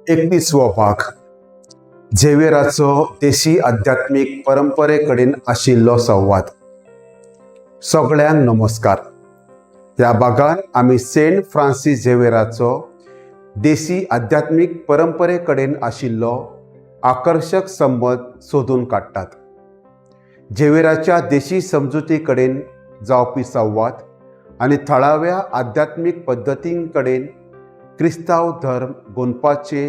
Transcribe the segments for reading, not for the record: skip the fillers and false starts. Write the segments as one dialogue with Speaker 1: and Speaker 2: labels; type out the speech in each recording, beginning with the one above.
Speaker 1: 31वो भाग झेवियराचो देशी आध्यात्मिक परंपरे कडेन आशिल्लो संवाद। सगळ्यांक नमस्कार। ह्या भागान आमी सेंट फ्रांसीस झेवियराचो देशी आध्यात्मिक परंपरे कडेन आशिल्लो आकर्षक संबंध सोदून काडटात। झेवियराच्या देशी समजुती कडेन जावपी संवाद आनी थळाव्या आध्यात्मिक पद्दतीं कडेन क्रिस्तांव धर्म गोंदपाचे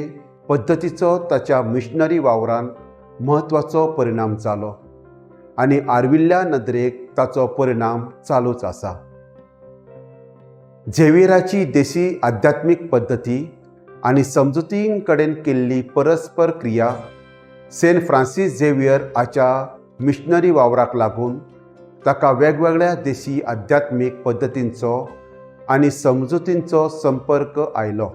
Speaker 1: पद्दतीचो ताच्या मिशनरी वावरान म्हत्वाचो परिणाम जालो आनी आर्विल्ल्या नदरेक ताचो परिणाम चालूच आसा। झेवियराची देशी आध्यात्मिक पद्दती आनी समजुतीं कडेन केल्ली परस्पर क्रिया सेंट फ्रांसीस झेवियर हाच्या मिशनरी वावराक लागून ताका वेगवेगळ्या देशी आध्यात्मिक पद्दतींचो आनी समजुतींचो संपर्क आयलो।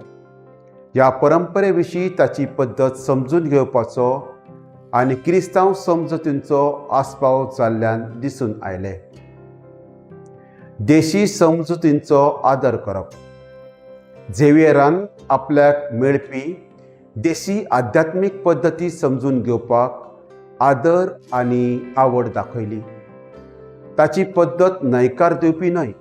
Speaker 1: ह्या परंपरे विशीं ताची पद्दत समजून घेवपाचो आनी क्रिस्तांव समजुतींचो आस्पाव जाल्ल्यान दिसून आयले। देशी समजुतींचो आदर करप। झेवियरान आपल्याक मेळपी देशी आध्यात्मिक पद्दती समजून घेवपाक आदर आनी आवड दाखयली। ताची पद्दत न्हयकार दिवपी न्हय,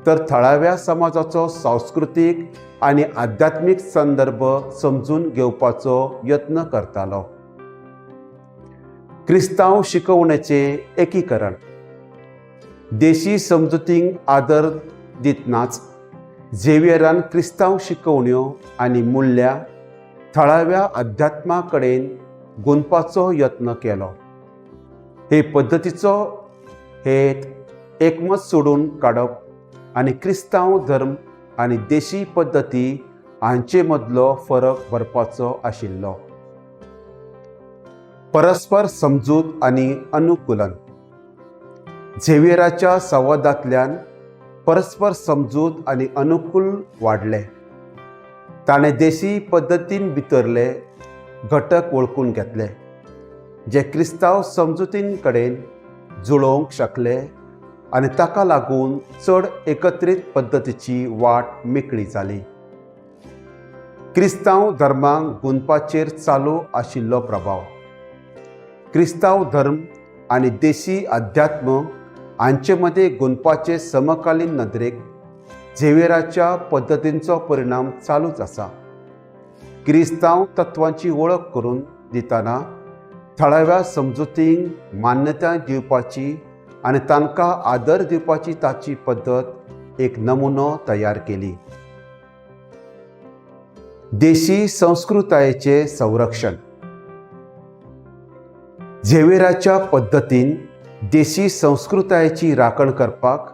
Speaker 1: तर थळाव्या समाजाचो सांस्कृतीक आनी आध्यात्मिक संदर्भ समजून घेवपाचो यत्न करतालो। क्रिस्तांव शिकवणेचे एकीकरण। देशी समजुतींक आदर दितनाच झेवियरान क्रिस्तांव शिकवण्यो आनी मुल्यां थळाव्या अध्यात्मा कडेन गुंतपाचो यत्न केलो। हे पद्दतीचो हेत एकमत सोडून काडप आनी क्रिस्तांव धर्म आनी देशी पद्दती हांचे मदलो फरक भरपाचो आशिल्लो। परस्पर समजूत आनी अनुकूलन। झेवियराच्या संवादांतल्यान परस्पर समजूत आनी अनुकूल वाडले। ताणें देशी पद्दतीन भितरले घटक वळखून घेतले जे क्रिस्तांव समजुतीं कडेन जुळोवंक शकले आनी ताका लागून चड एकत्रीत पद्दतीची वाट मेकळी जाली। क्रिस्तांव धर्माक गुंतपाचेर चालू आशिल्लो प्रभाव। क्रिस्तांव धर्म आनी देशी अध्यात्म हांचे मदें गुंतपाचे समकालीन नदरेक झेवियराच्या पद्दतींचो परिणाम चालूच आसा। क्रिस्तांव तत्वांची वळख करून दितना थळाव्या समजुतींक मान्यताय दिवपाची आनी तांकां आदर दिवपाची ताची पद्दत एक नमुनो तयार केली। देशी संस्कृतायेचे संरक्षण। झेवियराच्या पद्दतीन देशी संस्कृतायेची राखण करपाक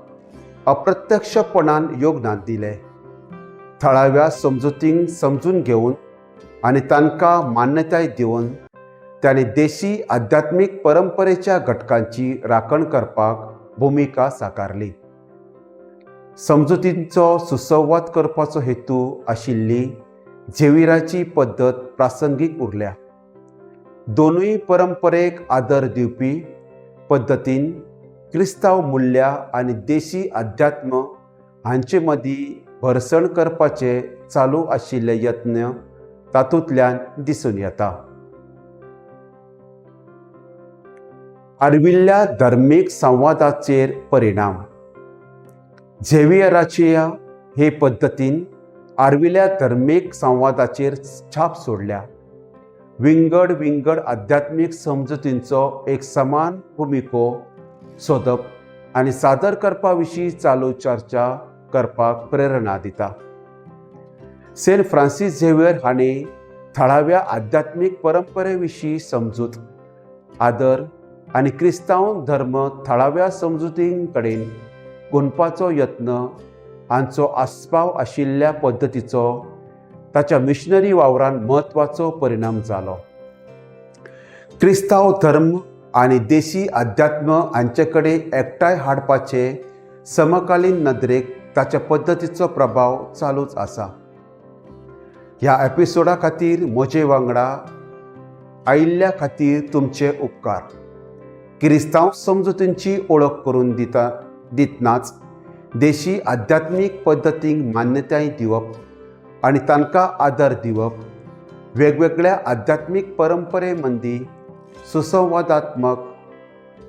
Speaker 1: अप्रत्यक्षपणान योगदान दिलें। थळाव्या समजुतींक समजून घेवन आनी तांकां मान्यताय दिवन ताणें देशी आध्यात्मिक परंपरेच्या घटकांची राखण करपाक भुमिका साकारली। समजुतींचो सुसंवाद करपाचो हेतू आशिल्ली झेवियराची पद्दत प्रासंगीक उरल्या। दोनूय परंपरेक आदर दिवपी पद्दतीन क्रिस्तांव मुल्यां आनी देशी अध्यात्म हांचे मदीं भरसण करपाचे चालू आशिल्ले यत्न तातूंतल्यान दिसून येता। आर्विल्ल्या धर्मीक संवादाचेर परिणाम। झेवियराच्या हे पद्दतीन आर्विल्ल्या धर्मीक संवादाचेर छाप सोडल्या। विंगड विंगड आध्यात्मिक समजुतींचो एक समान भुमिको सोदप आनी सादर करपा विशीं चालू चर्चा करपाक प्रेरणा दिता। सेंट फ्रांसीस झेवियर हाणें थळाव्या आध्यात्मिक परंपरे विशीं समजूत, आदर आनी क्रिस्तांव धर्म थळाव्या समजुतीं कडेन गुंतपाचो यत्न हांचो आस्पाव आशिल्ल्या पद्दतीचो ताच्या मिशनरी वावरान म्हत्वाचो परिणाम जालो। क्रिस्तांव धर्म आनी देशी अध्यात्म हांचे कडेन एकठांय हाडपाचे समकालीन नदरेक ताच्या पद्दतीचो प्रभाव चालूच आसा। ह्या एपिसोडा खातीर म्हजे वांगडा आयिल्ल्या खातीर तुमचे उपकार। क्रिस्तांव समजुतींची ओळख करून दितनाच देशी आध्यात्मिक पद्दतींक मान्यताय दिवप आनी तांकां आदर दिवप वेगवेगळ्या आध्यात्मिक परंपरे मदीं सुसंवादात्मक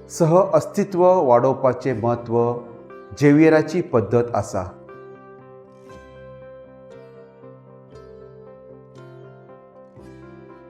Speaker 1: सह अस्तित्व वाडोवपाचें म्हत्व झेवियराची पद्दत आसा.